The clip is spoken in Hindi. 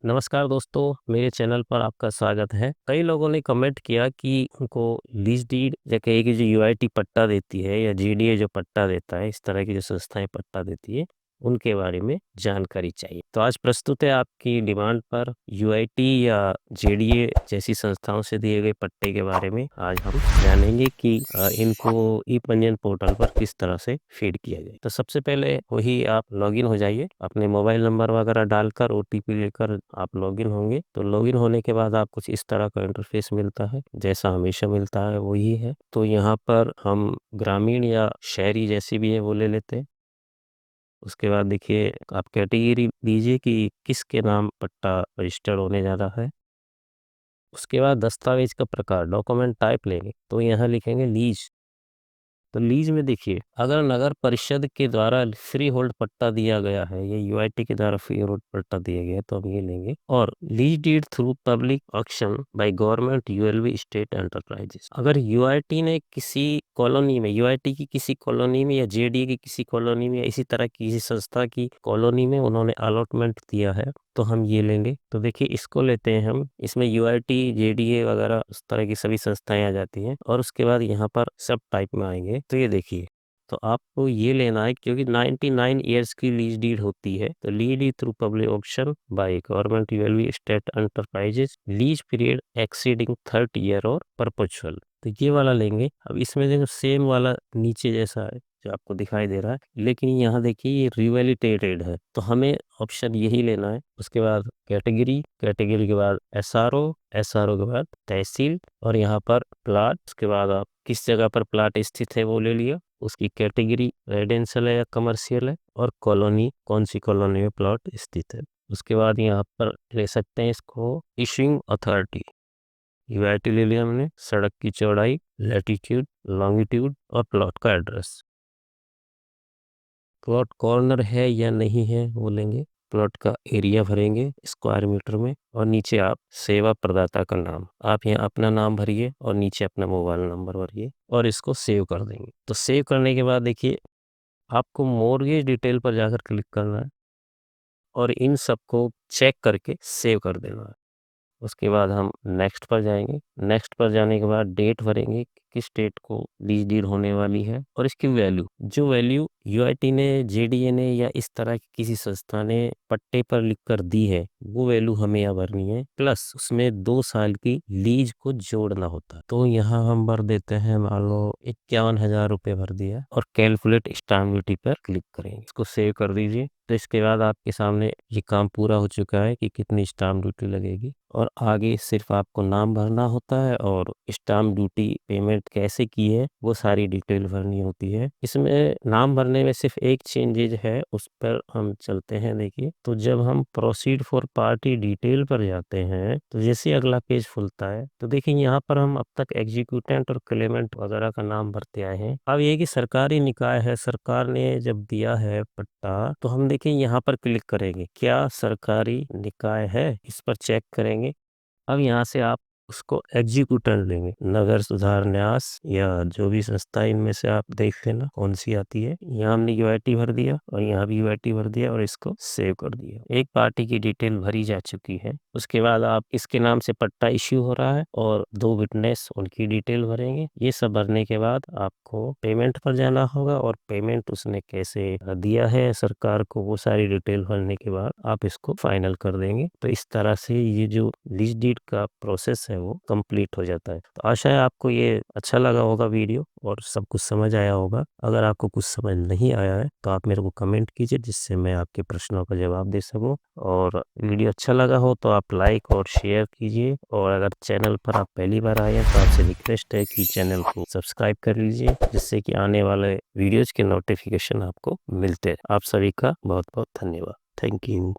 नमस्कार दोस्तों, मेरे चैनल पर आपका स्वागत है। कई लोगों ने कमेंट किया कि उनको लीज डीड या कहे कि जो यूआईटी पट्टा देती है या जीडीए जो पट्टा देता है, इस तरह की जो संस्थाएं पट्टा देती है, उनके बारे में जानकारी चाहिए। तो आज प्रस्तुत है आपकी डिमांड पर यूआईटी या जेडीए जैसी संस्थाओं से दिए गए पट्टे के बारे में आज हम जानेंगे कि इनको ई पंजीयन पोर्टल पर किस तरह से फीड किया जाए। तो सबसे पहले वही आप लॉगिन हो जाइए, अपने मोबाइल नंबर वगैरह डालकर ओटीपी लेकर आप लॉगिन होंगे। तो लॉगिन होने के बाद आप कुछ इस तरह का इंटरफेस मिलता है, जैसा हमेशा मिलता है वही है। तो यहाँ पर हम ग्रामीण या शहरी जैसी भी है वो ले लेते हैं। उसके बाद देखिए आप कैटेगरी दीजिए कि किसके नाम पट्टा रजिस्टर्ड होने जा रहा है। उसके बाद दस्तावेज का प्रकार, डॉक्यूमेंट टाइप लेंगे, तो यहाँ लिखेंगे लीज। तो लीज में देखिए, अगर नगर परिषद के द्वारा फ्री होल्ड पट्टा दिया गया है या यूआईटी के द्वारा फ्री होल्ड पट्टा दिया गया है तो हम ये लेंगे। और lease deed through public auction by government ULB state enterprises, अगर यूआईटी ने किसी कॉलोनी में, यूआईटी की किसी कॉलोनी में या जेडीए की किसी कॉलोनी में या इसी तरह की किसी संस्था की कॉलोनी में उन्होंने अलॉटमेंट दिया है तो हम ये लेंगे। तो देखिए इसको लेते हैं हम। इसमें यूआईटी, जेडीए वगैरह उस तरह की सभी संस्थाएं आ जाती हैं और उसके बाद यहाँ पर सब टाइप में आएंगे। तो ये देखिए, तो आपको ये लेना है क्योंकि 99 ईयर्स की लीज डीड होती है। तो lease deed through public auction by government ULB state enterprises, lease period exceeding 30 year और परपेचुअल, तो ये वाला लेंगे। अब इसमें देखो सेम वाला नीचे जैसा है जो आपको दिखाई दे रहा है, लेकिन यहाँ देखिए ये रिवैलिडेटेड है, तो हमें ऑप्शन यही लेना है। उसके बाद कैटेगरी, कैटेगरी के बाद एसआरओ, एसआरओ के बाद तहसील और यहाँ पर प्लाट। उसके बाद आप किस जगह पर प्लाट स्थित है वो ले लिया, उसकी कैटेगरी रेजिडेंशियल है या कमर्शियल है, और कॉलोनी कौन सी कॉलोनी में प्लॉट स्थित है। उसके बाद यहाँ पर ले सकते हैं इसको इशूइंग अथॉरिटी, यूआईटी ले लिया हमने, सड़क की चौड़ाई, लैटिट्यूड, लॉन्गिट्यूड और प्लॉट का एड्रेस। प्लॉट कॉर्नर है या नहीं है वो लेंगे। प्लॉट का एरिया भरेंगे स्क्वायर मीटर में, और नीचे आप सेवा प्रदाता का नाम, आप यहाँ अपना नाम भरिए और नीचे अपना मोबाइल नंबर भरिए और इसको सेव कर देंगे। तो सेव करने के बाद देखिए आपको मॉर्गेज डिटेल पर जाकर क्लिक करना है और इन सबको चेक करके सेव कर देना है। उसके बाद हम नेक्स्ट पर जाएंगे। नेक्स्ट पर जाने के बाद डेट भरेंगे कि किस डेट को लीज डीड होने वाली है, और इसकी वैल्यू, जो वैल्यू यूआईटी ने, जेडीए ने या इस तरह की किसी संस्था ने पट्टे पर लिखकर दी है वो वैल्यू हमें यहाँ भरनी है। प्लस उसमें 2 साल की लीज को जोड़ना होता है। तो यहाँ हम भर देते हैं, मान लो 51,000 रुपये भर दिया और कैलकुलेट स्टाम्प ड्यूटी पर क्लिक करेंगे। इसको सेव कर दीजिए। तो इसके बाद आपके सामने ये काम पूरा हो चुका है कि कितनी स्टाम्प ड्यूटी लगेगी, और आगे सिर्फ आपको नाम भरना होता है और स्टाम्प ड्यूटी पेमेंट कैसे की है वो सारी डिटेल भरनी होती है। इसमें नाम भरने में सिर्फ एक चेंजेज है, उस पर हम चलते हैं। देखिए, तो जब हम प्रोसीड फॉर पार्टी डिटेल पर जाते हैं तो जैसे अगला पेज खुलता है तो देखिए यहाँ पर हम अब तक एग्जीक्यूटेंट और क्लेमेंट वगैरह का नाम भरते आए हैं। अब ये कि सरकारी निकाय है, सरकार ने जब दिया है पट्टा तो हम देखिए यहाँ पर क्लिक करेंगे, क्या सरकारी निकाय है, इस पर चेक करेंगे। अब यहाँ से आप उसको एग्जीक्यूटर लेंगे, नगर सुधार न्यास या जो भी संस्था, इनमें से आप देख लेना कौन सी आती है। यहाँ हमने यूआईटी भर दिया और यहाँ भी यूआईटी भर दिया और इसको सेव कर दिया। एक पार्टी की डिटेल भरी जा चुकी है। उसके बाद आप इसके नाम से पट्टा इश्यू हो रहा है और 2 विटनेस, उनकी डिटेल भरेंगे। ये सब भरने के बाद आपको पेमेंट पर जाना होगा और पेमेंट उसने कैसे दिया है सरकार को वो सारी डिटेल भरने के बाद आप इसको फाइनल कर देंगे। तो इस तरह से ये जो लीज डीड का प्रोसेस है वो कंप्लीट हो जाता है। तो आशा है आपको ये अच्छा लगा होगा वीडियो और सब कुछ समझ आया होगा। अगर आपको कुछ समझ नहीं आया है तो आप मेरे को कमेंट कीजिए, जिससे मैं आपके प्रश्नों का जवाब दे सकूं। और वीडियो अच्छा लगा हो तो आप लाइक और शेयर कीजिए, और अगर चैनल पर आप पहली बार आए हैं तो आपसे रिक्वेस्ट है कि चैनल को सब्सक्राइब कर लीजिए, जिससे कि आने वाले वीडियोज के नोटिफिकेशन आपको मिलते हैं। आप सभी का बहुत बहुत धन्यवाद। Thank you.